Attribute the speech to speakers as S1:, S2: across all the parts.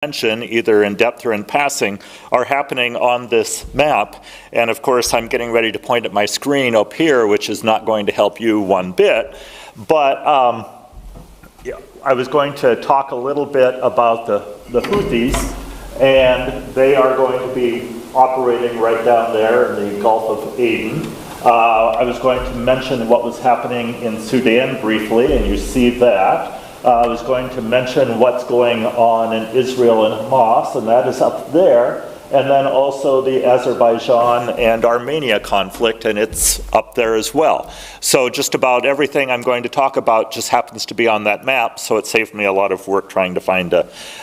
S1: mention, either in depth or in passing, are happening on this map. And of course, I'm getting ready to point at my screen up here, which is not going to help you one bit. But I was going to talk a little bit about the Houthis, and they are going to be operating right down there in the Gulf of Aden. I was going to mention what was happening in Sudan briefly, and you see that. I was going to mention what's going on in Israel and Hamas, and that is up there. And then also the Azerbaijan and Armenia conflict, and it's up there as well. So just about everything I'm going to talk about just happens to be on that map, so it saved me a lot of work trying to find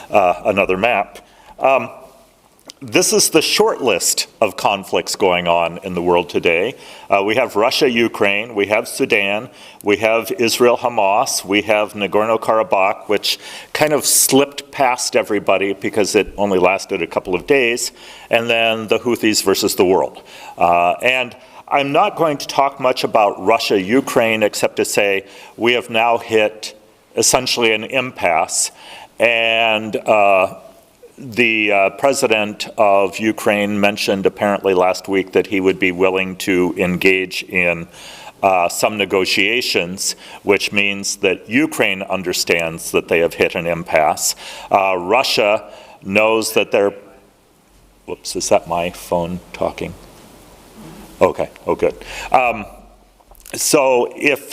S1: another map. This is the short list of conflicts going on in the world today. We have Russia, Ukraine, we have Sudan, we have Israel, Hamas, we have Nagorno-Karabakh, which kind of slipped past everybody because it only lasted a couple of days, and then the Houthis versus the world. And I'm not going to talk much about Russia, Ukraine, except to say we have now hit essentially an impasse, and the president of Ukraine mentioned apparently last week that he would be willing to engage in some negotiations, which means that Ukraine understands that they have hit an impasse. Russia knows that they're, whoops, is that my phone talking? Okay, oh good. So if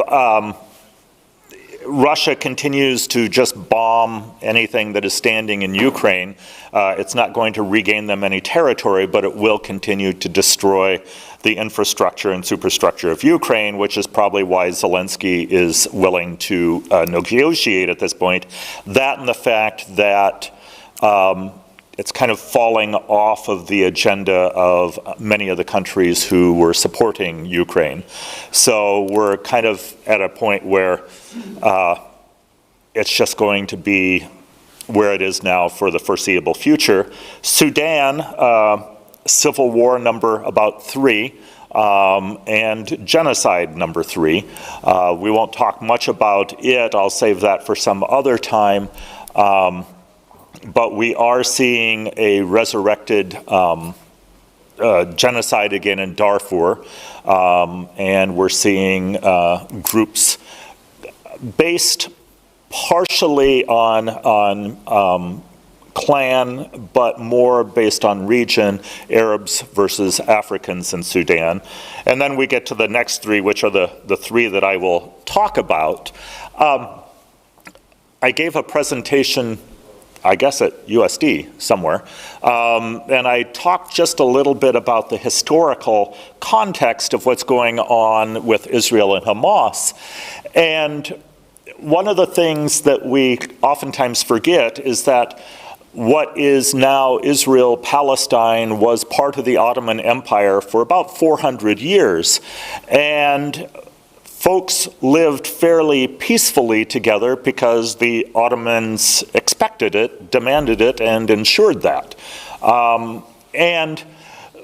S1: Russia continues to just bomb anything that is standing in Ukraine, it's not going to regain them any territory, but it will continue to destroy the infrastructure and superstructure of Ukraine, which is probably why Zelensky is willing to negotiate at this point. That and the fact that it's kind of falling off of the agenda of many of the countries who were supporting Ukraine. So we're kind of at a point where it's just going to be where it is now for the foreseeable future. Sudan, civil war number about 3, and genocide number 3. We won't talk much about it. I'll save that for some other time. But we are seeing a resurrected genocide again in Darfur, and we're seeing groups based partially on clan, but more based on region, Arabs versus Africans in Sudan. And then we get to the next 3, which are the 3 that I will talk about. I gave a presentation, I guess at USD somewhere, and I talked just a little bit about the historical context of what's going on with Israel and Hamas. And one of the things that we oftentimes forget is that what is now Israel-Palestine was part of the Ottoman Empire for about 400 years. And folks lived fairly peacefully together because the Ottomans expected it, demanded it, and ensured that. And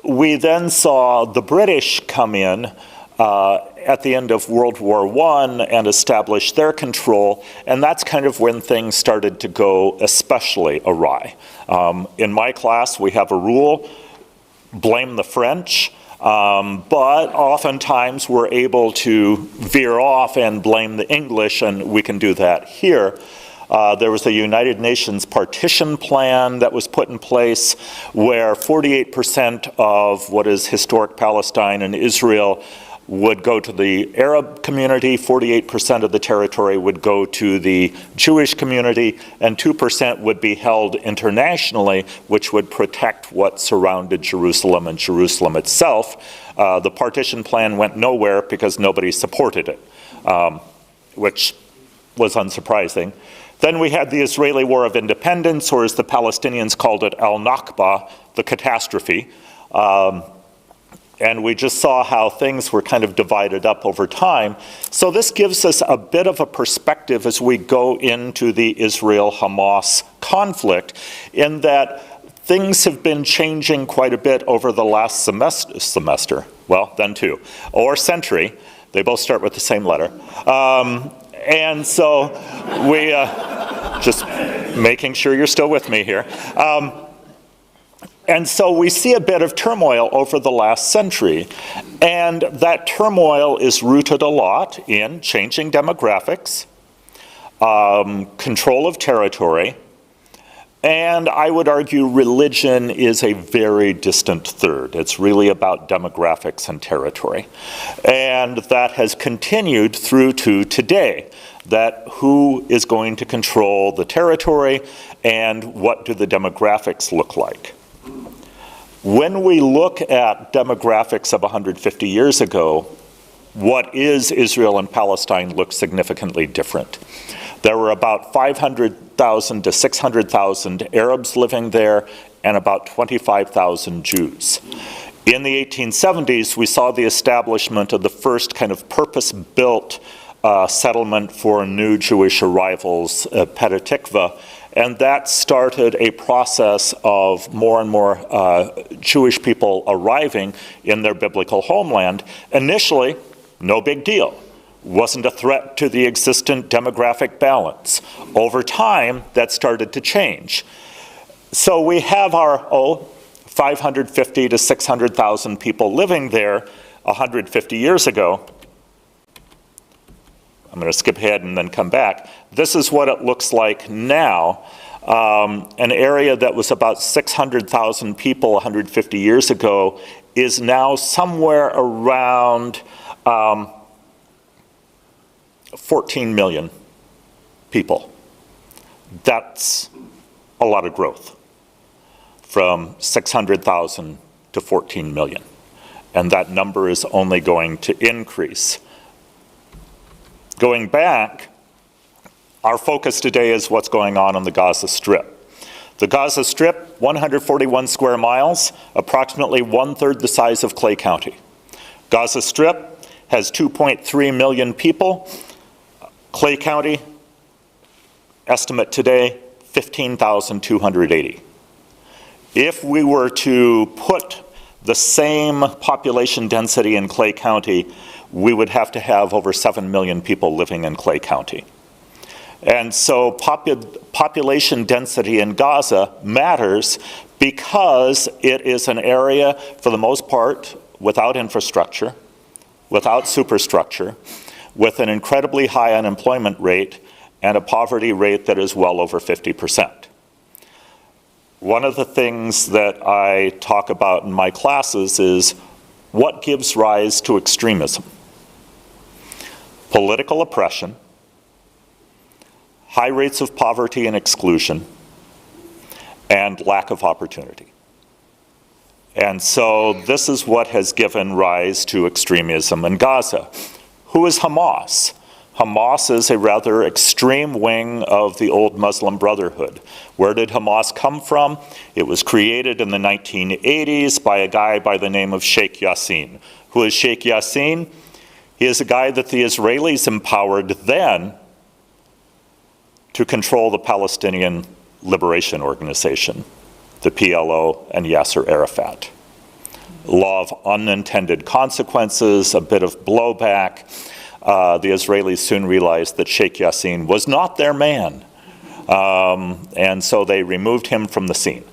S1: we then saw the British come in at the end of World War I and establish their control, and that's kind of when things started to go especially awry. In my class, we have a rule, blame the French. But oftentimes we're able to veer off and blame the English, and we can do that here. There was a United Nations partition plan that was put in place where 48% of what is historic Palestine and Israel would go to the Arab community, 48% of the territory would go to the Jewish community, and 2% would be held internationally, which would protect what surrounded Jerusalem and Jerusalem itself. The partition plan went nowhere because nobody supported it, which was unsurprising. Then we had the Israeli War of Independence, or as the Palestinians called it, al-Nakba, the catastrophe. And we just saw how things were kind of divided up over time. So this gives us a bit of a perspective as we go into the Israel-Hamas conflict, in that things have been changing quite a bit over the last semester, well, then 2, or century. They both start with the same letter. And so we just Making sure you're still with me here. And so we see a bit of turmoil over the last century, and that turmoil is rooted a lot in changing demographics, control of territory, and I would argue religion is a very distant third. It's really about demographics and territory. And that has continued through to today, that who is going to control the territory and what do the demographics look like. When we look at demographics of 150 years ago, what is Israel and Palestine looks significantly different. There were about 500,000 to 600,000 Arabs living there and about 25,000 Jews. In the 1870s, we saw the establishment of the first kind of purpose-built settlement for new Jewish arrivals, Petah Tikva, and that started a process of more and more Jewish people arriving in their biblical homeland. Initially, no big deal. Wasn't a threat to the existent demographic balance. Over time, that started to change. So we have our 550 to 600,000 people living there 150 years ago. I'm going to skip ahead and then come back. This is what it looks like now. An area that was about 600,000 people 150 years ago is now somewhere around 14 million people. That's a lot of growth, from 600,000 to 14 million. And that number is only going to increase. Going back, our focus today is what's going on the Gaza Strip. The Gaza Strip, 141 square miles, approximately 1/3 the size of Clay County. Gaza Strip has 2.3 million people. Clay County, estimate today, 15,280. If we were to put the same population density in Clay County, we would have to have over 7 million people living in Clay County. And so population density in Gaza matters because it is an area, for the most part, without infrastructure, without superstructure, with an incredibly high unemployment rate and a poverty rate that is well over 50%. One of the things that I talk about in my classes is what gives rise to extremism. Political oppression, high rates of poverty and exclusion, and lack of opportunity. And so this is what has given rise to extremism in Gaza. Who is Hamas? Hamas is a rather extreme wing of the old Muslim Brotherhood. Where did Hamas come from? It was created in the 1980s by a guy by the name of Sheikh Yassin. Who is Sheikh Yassin? He is a guy that the Israelis empowered then to control the Palestinian Liberation Organization, the PLO, and Yasser Arafat. Law of unintended consequences, a bit of blowback. The Israelis soon realized that Sheikh Yassin was not their man, and so they removed him from the scene.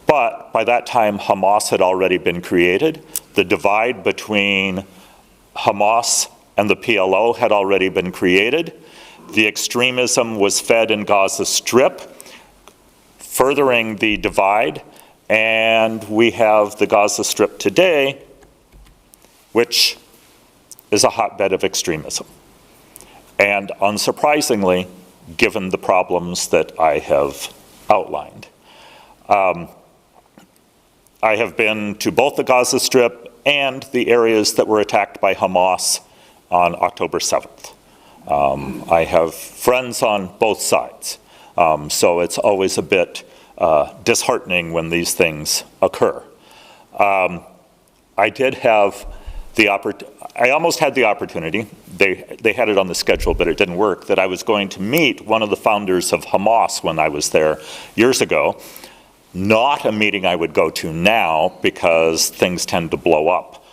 S1: But by that time, Hamas had already been created. The divide between Hamas and the PLO had already been created. The extremism was fed in Gaza Strip, furthering the divide, and we have the Gaza Strip today, which is a hotbed of extremism. And unsurprisingly, given the problems that I have outlined. I have been to both the Gaza Strip and the areas that were attacked by Hamas on October 7th. I have friends on both sides, so it's always a bit disheartening when these things occur. I did have I almost had the opportunity, they had it on the schedule but it didn't work, that I was going to meet one of the founders of Hamas when I was there years ago. Not a meeting I would go to now because things tend to blow up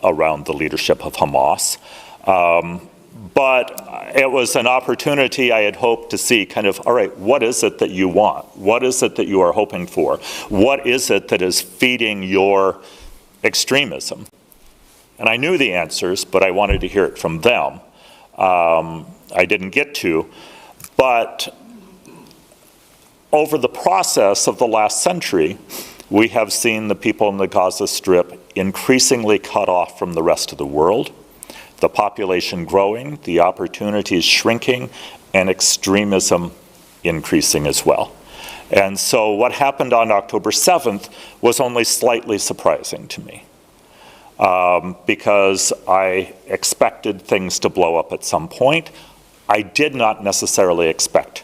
S1: around the leadership of Hamas. But it was an opportunity I had hoped to see kind of, all right, what is it that you want? What is it that you are hoping for? What is it that is feeding your extremism? And I knew the answers, but I wanted to hear it from them. I didn't get to, but over the process of the last century, we have seen the people in the Gaza Strip increasingly cut off from the rest of the world, the population growing, the opportunities shrinking, and extremism increasing as well. And so what happened on October 7th was only slightly surprising to me, because I expected things to blow up at some point. I did not necessarily expect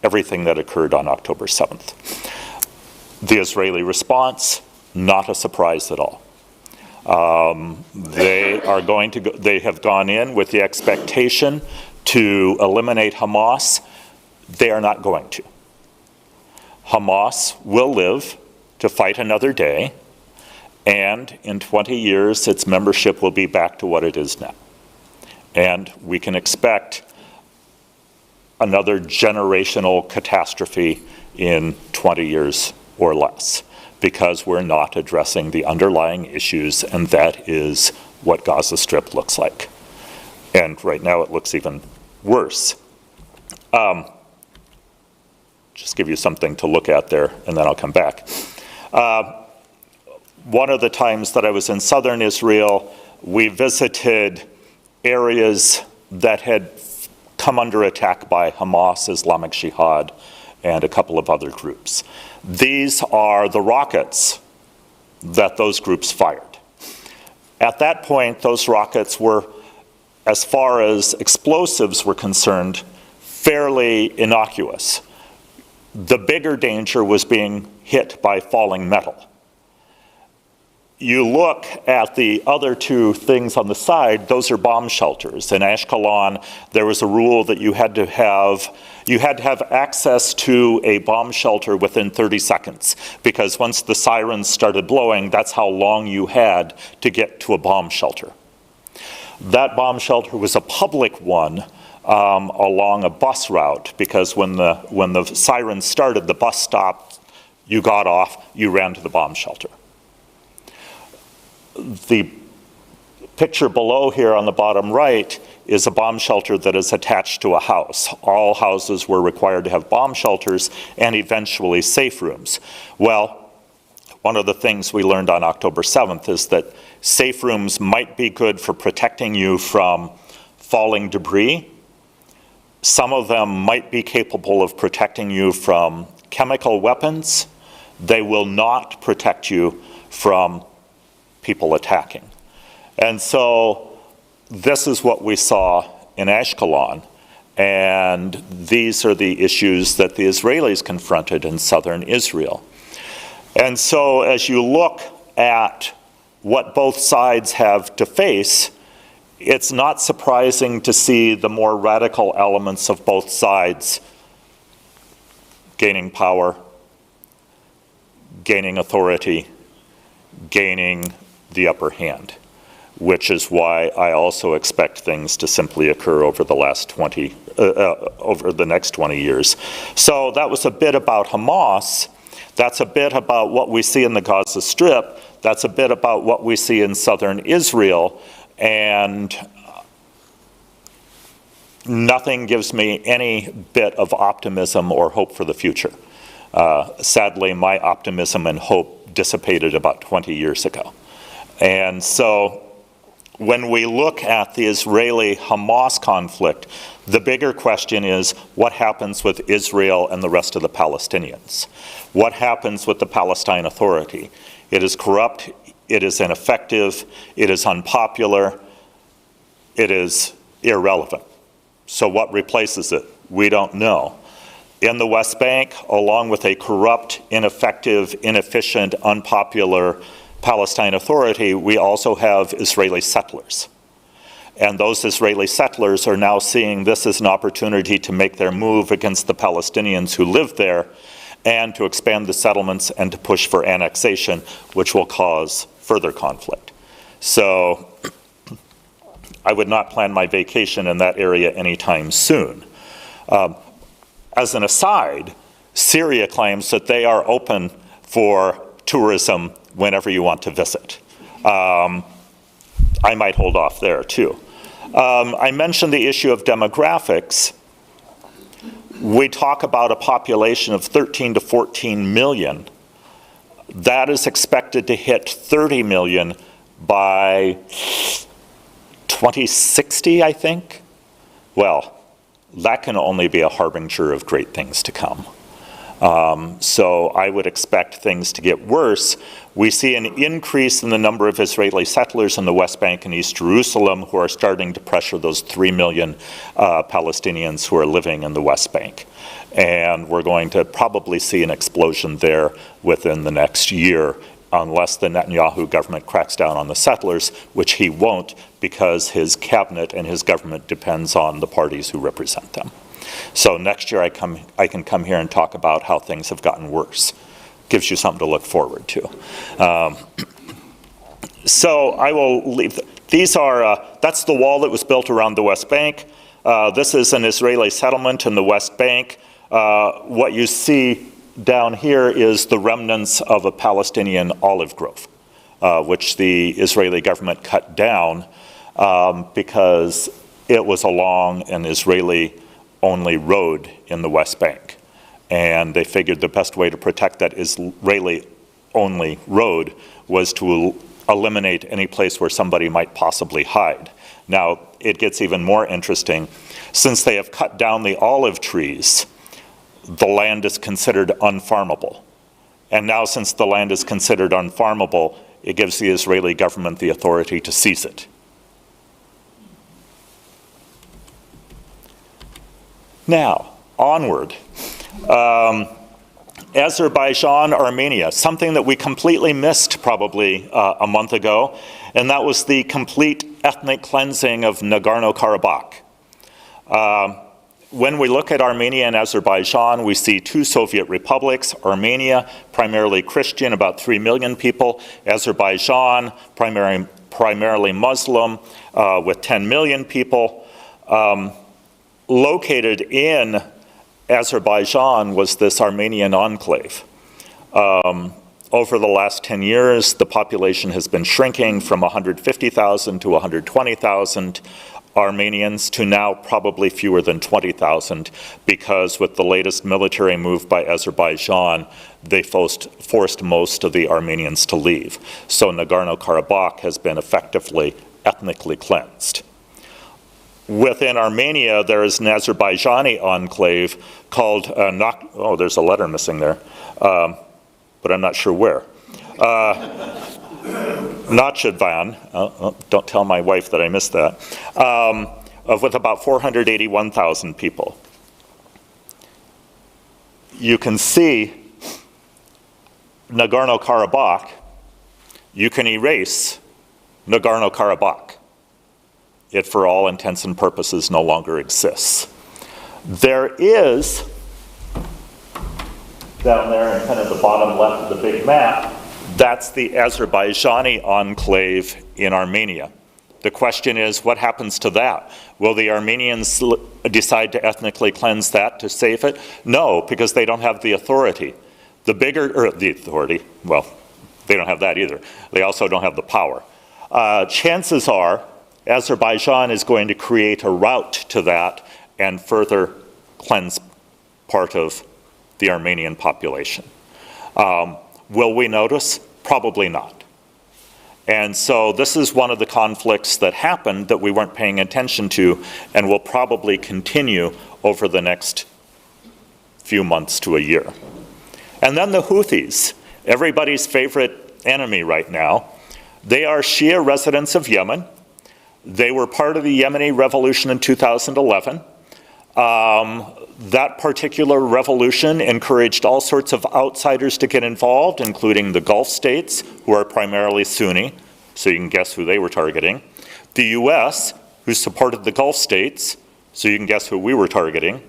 S1: everything that occurred on October 7th. The Israeli response, not a surprise at all. They have gone in with the expectation to eliminate Hamas. They are not going to. Hamas will live to fight another day, and in 20 years, its membership will be back to what it is now. And we can expect another generational catastrophe in 20 years or less, because we're not addressing the underlying issues, and that is what Gaza Strip looks like. And right now it looks even worse. Just give you something to look at there, and then I'll come back. One of the times that I was in southern Israel, we visited areas that had come under attack by Hamas, Islamic Jihad, and a couple of other groups. These are the rockets that those groups fired. At that point, those rockets were, as far as explosives were concerned, fairly innocuous. The bigger danger was being hit by falling metal. You look at the other two things on the side, those are bomb shelters. In Ashkelon, there was a rule that you had to have access to a bomb shelter within 30 seconds, because once the sirens started blowing, that's how long you had to get to a bomb shelter. That bomb shelter was a public one along a bus route, because when the sirens started, the bus stopped, you got off, you ran to the bomb shelter. The picture below here on the bottom right is a bomb shelter that is attached to a house. All houses were required to have bomb shelters and eventually safe rooms. Well, one of the things we learned on October 7th is that safe rooms might be good for protecting you from falling debris. Some of them might be capable of protecting you from chemical weapons. They will not protect you from people attacking. And so this is what we saw in Ashkelon, and these are the issues that the Israelis confronted in southern Israel. And so as you look at what both sides have to face, it's not surprising to see the more radical elements of both sides gaining power, gaining authority, gaining the upper hand, which is why I also expect things to simply occur over the over the next 20 years. So that was a bit about Hamas. That's a bit about what we see in the Gaza Strip. That's a bit about what we see in southern Israel. And nothing gives me any bit of optimism or hope for the future. Sadly, my optimism and hope dissipated about 20 years ago. And so when we look at the Israeli-Hamas conflict, the bigger question is, what happens with Israel and the rest of the Palestinians? What happens with the Palestine Authority? It is corrupt, it is ineffective, it is unpopular, it is irrelevant. So what replaces it? We don't know. In the West Bank, along with a corrupt, ineffective, inefficient, unpopular Palestine Authority, we also have Israeli settlers. And those Israeli settlers are now seeing this as an opportunity to make their move against the Palestinians who live there, and to expand the settlements and to push for annexation, which will cause further conflict. So I would not plan my vacation in that area anytime soon. As an aside, Syria claims that they are open for tourism whenever you want to visit. I might hold off there too. I mentioned the issue of demographics. We talk about a population of 13 to 14 million. That is expected to hit 30 million by 2060, I think. Well, that can only be a harbinger of great things to come. So I would expect things to get worse. We see an increase in the number of Israeli settlers in the West Bank and East Jerusalem who are starting to pressure those 3 million Palestinians who are living in the West Bank. And we're going to probably see an explosion there within the next year, unless the Netanyahu government cracks down on the settlers, which he won't, because his cabinet and his government depends on the parties who represent them. So next year I can come here and talk about how things have gotten worse. Gives you something to look forward to. So I will leave. These are, that's the wall that was built around the West Bank. This is an Israeli settlement in the West Bank. What you see down here is the remnants of a Palestinian olive grove, which the Israeli government cut down because it was along an Israeli-only road in the West Bank. And they figured the best way to protect that Israeli-only road was to eliminate any place where somebody might possibly hide. Now, it gets even more interesting. Since they have cut down the olive trees, the land is considered unfarmable. And now, since the land is considered unfarmable, it gives the Israeli government the authority to seize it. Now, onward. Azerbaijan, Armenia, something that we completely missed probably a month ago, and that was the complete ethnic cleansing of Nagorno-Karabakh. When we look at Armenia and Azerbaijan, we see two Soviet republics. Armenia, primarily Christian, about 3 million people. Azerbaijan, primarily Muslim, with 10 million people. Located in Azerbaijan was this Armenian enclave. Over the last 10 years, the population has been shrinking from 150,000 to 120,000 Armenians to now probably fewer than 20,000, because with the latest military move by Azerbaijan, they forced most of the Armenians to leave. So Nagorno-Karabakh has been effectively ethnically cleansed. Within Armenia, there is an Azerbaijani enclave called, there's a letter missing there, but I'm not sure where. Nakhchivan, don't tell my wife that I missed that, with about 481,000 people. You can see Nagorno-Karabakh, you can erase Nagorno-Karabakh. It, for all intents and purposes, no longer exists. There is, down there in kind of the bottom left of the big map, that's the Azerbaijani enclave in Armenia. The question is, what happens to that? Will the Armenians decide to ethnically cleanse that to save it? No, because they don't have the authority. Well, they don't have that either. They also don't have the power. Chances are, Azerbaijan is going to create a route to that and further cleanse part of the Armenian population. Will we notice? Probably not. And so this is one of the conflicts that happened that we weren't paying attention to and will probably continue over the next few months to a year. And then the Houthis, everybody's favorite enemy right now. They are Shia residents of Yemen. They were part of the Yemeni revolution in 2011. That particular revolution encouraged all sorts of outsiders to get involved, including the Gulf states, who are primarily Sunni, so you can guess who they were targeting. The US, who supported the Gulf states, so you can guess who we were targeting.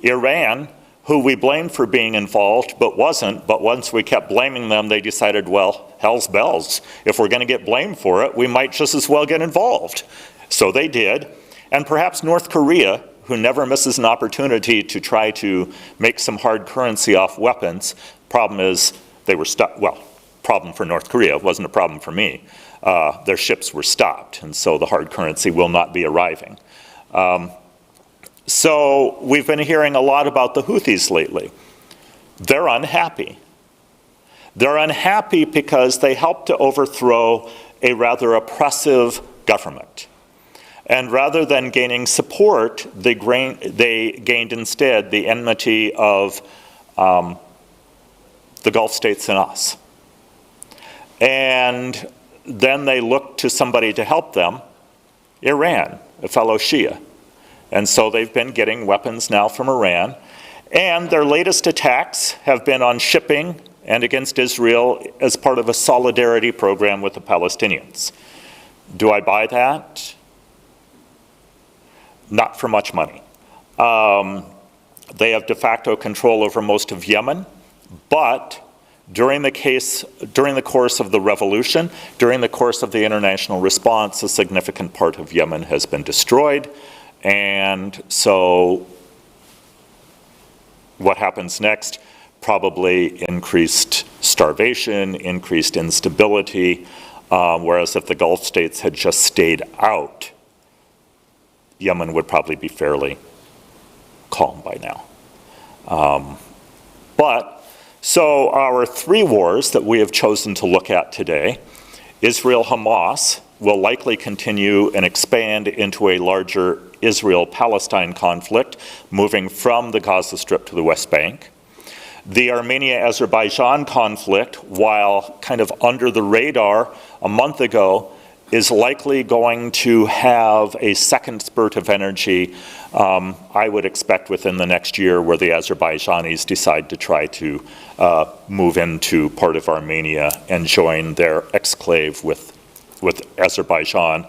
S1: Iran, who we blamed for being involved, but wasn't, but once we kept blaming them, they decided, well, hell's bells. If we're gonna get blamed for it, we might just as well get involved. So they did, and perhaps North Korea, who never misses an opportunity to try to make some hard currency off weapons. Problem is, they were stopped. Well, problem for North Korea, it wasn't a problem for me. Their ships were stopped, and so the hard currency will not be arriving. So we've been hearing a lot about the Houthis lately. They're unhappy. They're unhappy because they helped to overthrow a rather oppressive government. And rather than gaining support, they gained instead the enmity of the Gulf states and us. And then they looked to somebody to help them, Iran, a fellow Shia. And so they've been getting weapons now from Iran. And their latest attacks have been on shipping and against Israel as part of a solidarity program with the Palestinians. Do I buy that? Not for much money. They have de facto control over most of Yemen, but during the course of the revolution, during the course of the international response, a significant part of Yemen has been destroyed. And so what happens next? Probably increased starvation, increased instability, whereas if the Gulf states had just stayed out, Yemen would probably be fairly calm by now. So our three wars that we have chosen to look at today, Israel-Hamas will likely continue and expand into a larger Israel-Palestine conflict, moving from the Gaza Strip to the West Bank. The Armenia-Azerbaijan conflict, while kind of under the radar a month ago, is likely going to have a second spurt of energy, I would expect within the next year, where the Azerbaijanis decide to try to move into part of Armenia and join their exclave with Azerbaijan.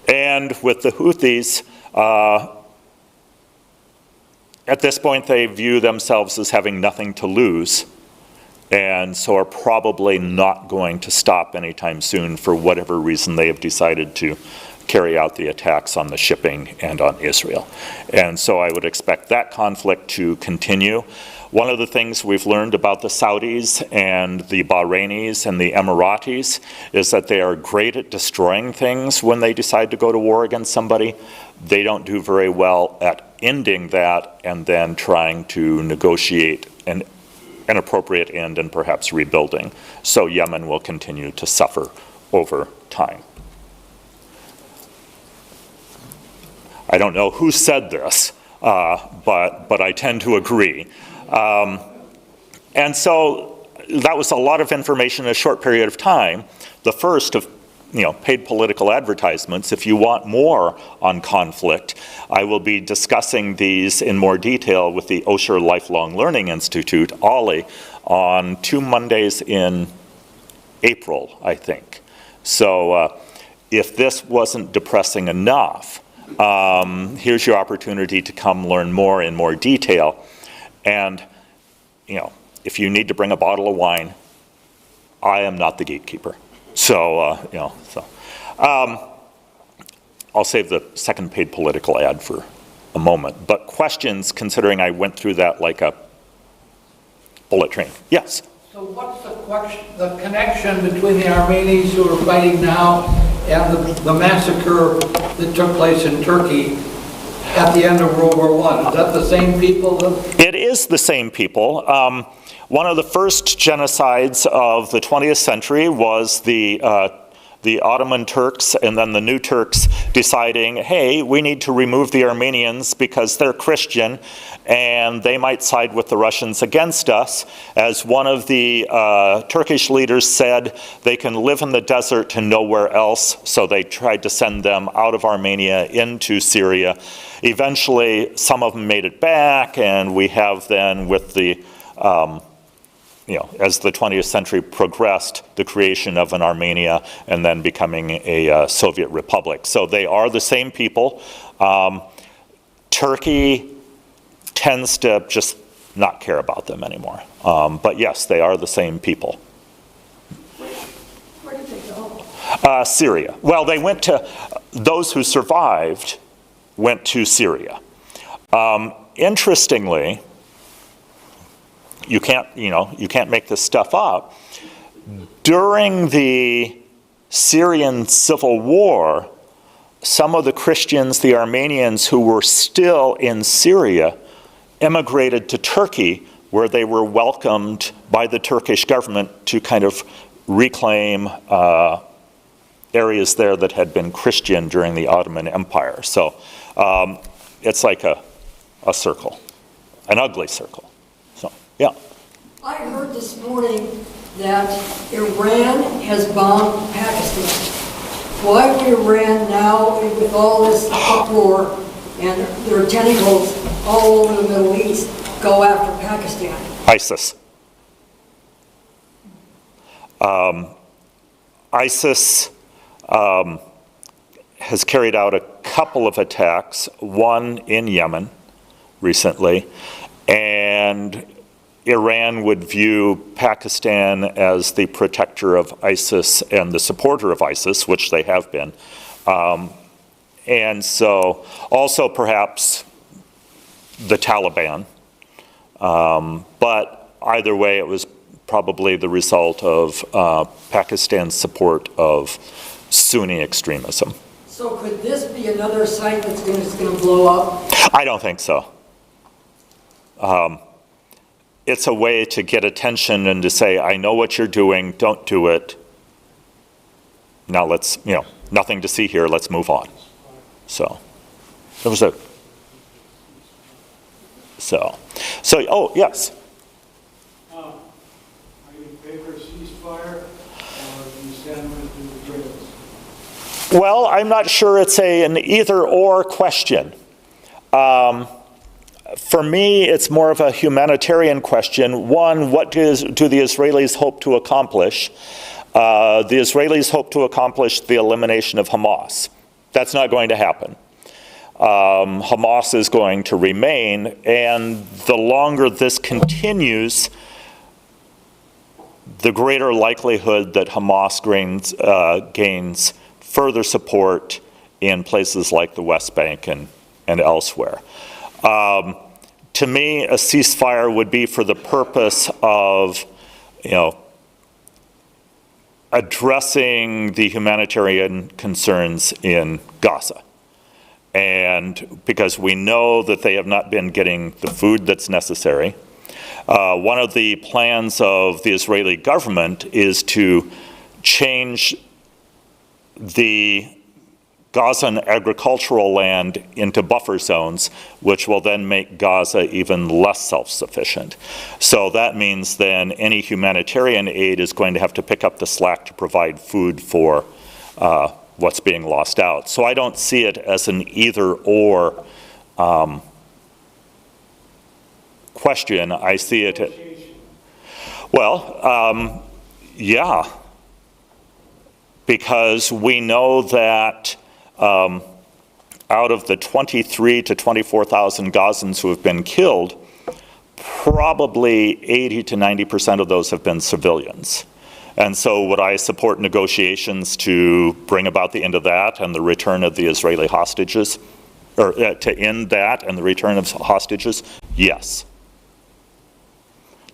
S1: And with the Houthis, at this point they view themselves as having nothing to lose, and so are probably not going to stop anytime soon for whatever reason they have decided to carry out the attacks on the shipping and on Israel. And so I would expect that conflict to continue. One of the things we've learned about the Saudis and the Bahrainis and the Emiratis is that they are great at destroying things when they decide to go to war against somebody. They don't do very well at ending that and then trying to negotiate an appropriate end and perhaps rebuilding. So Yemen will continue to suffer over time. I don't know who said this, but I tend to agree. And so that was a lot of information in a short period of time. The first of paid political advertisements. If you want more on conflict, I will be discussing these in more detail with the Osher Lifelong Learning Institute, OLLI, on 2 Mondays in April, I think. So if this wasn't depressing enough, here's your opportunity to come learn more in more detail. And, if you need to bring a bottle of wine, I am not the gatekeeper. So, I'll save the second paid political ad for a moment. But questions, considering I went through that like a bullet train. Yes?
S2: So what's the connection between the Armenians who are fighting now and the massacre that took place in Turkey at the end of World War I? Is that the same people?
S1: It is the same people. One of the first genocides of the 20th century was the Ottoman Turks and then the new Turks deciding, hey, we need to remove the Armenians because they're Christian and they might side with the Russians against us. As one of the Turkish leaders said, they can live in the desert and nowhere else, so they tried to send them out of Armenia into Syria. Eventually, some of them made it back, and we have then with the as the 20th century progressed, the creation of an Armenia and then becoming a Soviet republic. So they are the same people. Turkey tends to just not care about them anymore. But yes, they are the same people.
S3: Where did they
S1: Syria. Well, they went to, those who survived went to Syria. Interestingly, you can't make this stuff up. During the Syrian civil war, some of the Christians, the Armenians who were still in Syria, emigrated to Turkey, where they were welcomed by the Turkish government to kind of reclaim areas there that had been Christian during the Ottoman Empire. So it's like a circle, an ugly circle. So, yeah.
S3: I heard this morning that Iran has bombed Pakistan. Why would Iran now, with all this uproar and their tentacles all over the Middle East, go after Pakistan?
S1: ISIS. ISIS has carried out a couple of attacks, one in Yemen recently, and Iran would view Pakistan as the protector of ISIS and the supporter of ISIS, which they have been. And so also perhaps the Taliban. But either way, it was probably the result of Pakistan's support of Sunni extremism.
S3: So could this be another site that's going to blow up?
S1: I don't think so. It's a way to get attention and to say, I know what you're doing, don't do it. Now let's, nothing to see here, let's move on. So, there was oh, yes.
S4: Are you in favor of ceasefire, or do you stand with the Israelis?
S1: Well, I'm not sure it's an either-or question. For me, it's more of a humanitarian question. One, what do the Israelis hope to accomplish? The Israelis hope to accomplish the elimination of Hamas. That's not going to happen. Hamas is going to remain, and the longer this continues, the greater likelihood that Hamas gains further support in places like the West Bank and elsewhere. To me, a ceasefire would be for the purpose of, addressing the humanitarian concerns in Gaza. And because we know that they have not been getting the food that's necessary. One of the plans of the Israeli government is to change the Gazan agricultural land into buffer zones, which will then make Gaza even less self-sufficient. So that means then any humanitarian aid is going to have to pick up the slack to provide food for what's being lost out. So I don't see it as an either-or question. I see it, well, yeah, because we know that out of the 23 to 24,000 Gazans who have been killed, probably 80 to 90% of those have been civilians. And so would I support negotiations to bring about the end of that and the return of the Israeli hostages, or to end that and the return of hostages? Yes.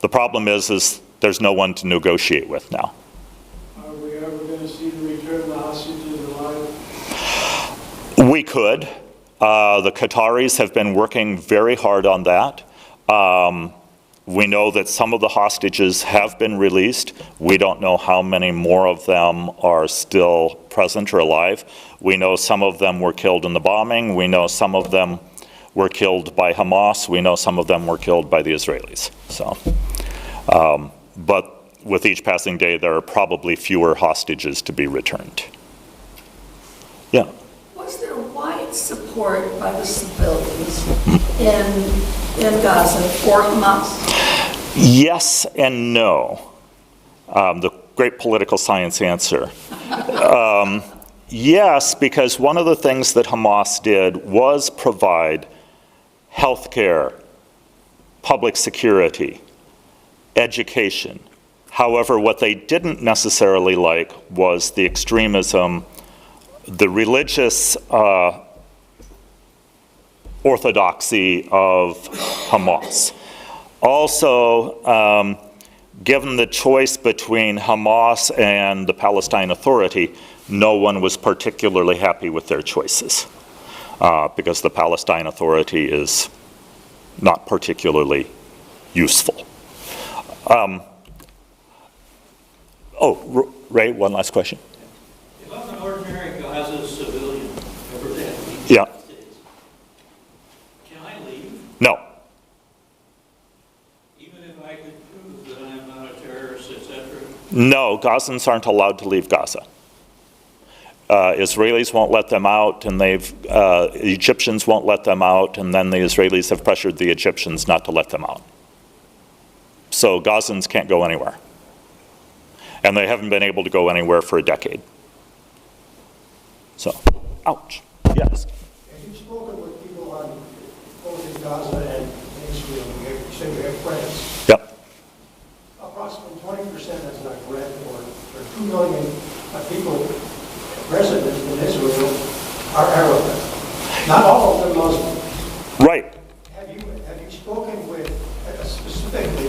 S1: The problem is there's no one to negotiate with now.
S4: Are we ever going to see the return of the hostages alive?
S1: We could. The Qataris have been working very hard on that. We know that some of the hostages have been released. We don't know how many more of them are still present or alive. We know some of them were killed in the bombing. We know some of them were killed by Hamas. We know some of them were killed by the Israelis. So, but with each passing day, there are probably fewer hostages to be returned. Yeah.
S5: Was there wide support by the civilians in Gaza for Hamas?
S1: Yes and no. The great political science answer. Yes, because one of the things that Hamas did was provide health care, public security, education, However, what they didn't necessarily like was the extremism, the religious orthodoxy of Hamas. Also, given the choice between Hamas and the Palestine Authority, no one was particularly happy with their choices, because the Palestine Authority is not particularly useful. Ray, one last question.
S6: If I'm an ordinary Gaza civilian, ever been in the
S1: Yeah.
S6: United States, can I leave?
S1: No.
S6: Even if I could prove that I'm not a terrorist, etc.?
S1: No, Gazans aren't allowed to leave Gaza. Israelis won't let them out, and Egyptians won't let them out, and then the Israelis have pressured the Egyptians not to let them out. So Gazans can't go anywhere. And they haven't been able to go anywhere for a decade. So, ouch. Yes.
S7: Have you spoken with people on both in Gaza and Israel? You said you have friends.
S1: Yep.
S7: Approximately 20%, as I've read, or 2 million people, residents in Israel, are Arab. Not all of them Muslim.
S1: Right.
S7: Have you spoken with specifically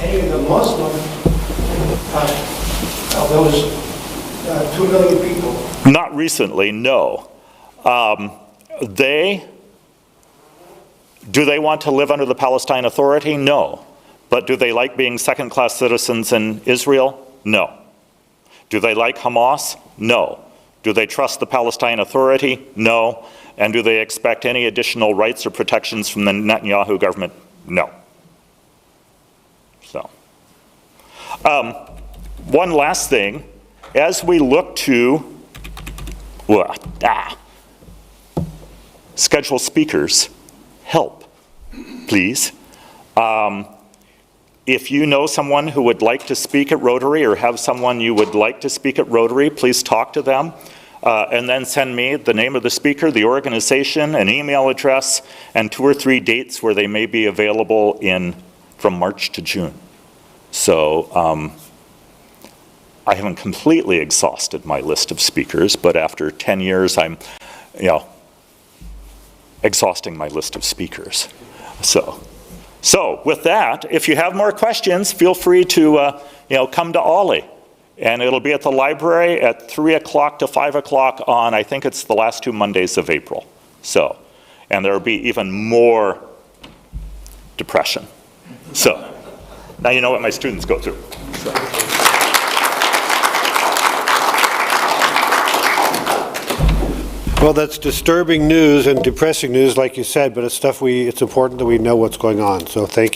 S7: any of the Muslim of those 2 million people?
S1: Not recently, no. Do they want to live under the Palestine Authority? No. But do they like being second-class citizens in Israel? No. Do they like Hamas? No. Do they trust the Palestine Authority? No. And do they expect any additional rights or protections from the Netanyahu government? No. So, one last thing. As we look to schedule speakers, help, please. If you know someone who would like to speak at Rotary or have someone you would like to speak at Rotary, please talk to them. And then send me the name of the speaker, the organization, an email address, and 2 or 3 dates where they may be available from March to June. So I haven't completely exhausted my list of speakers, but after 10 years, I'm, exhausting my list of speakers. So with that, if you have more questions, feel free to, come to Ollie. And it'll be at the library at 3 o'clock to 5 o'clock on, I think it's the last 2 Mondays of April. So, and there'll be even more depression. So, now you know what my students go through.
S8: Well, that's disturbing news and depressing news, like you said, but it's stuff it's important that we know what's going on. So thank you.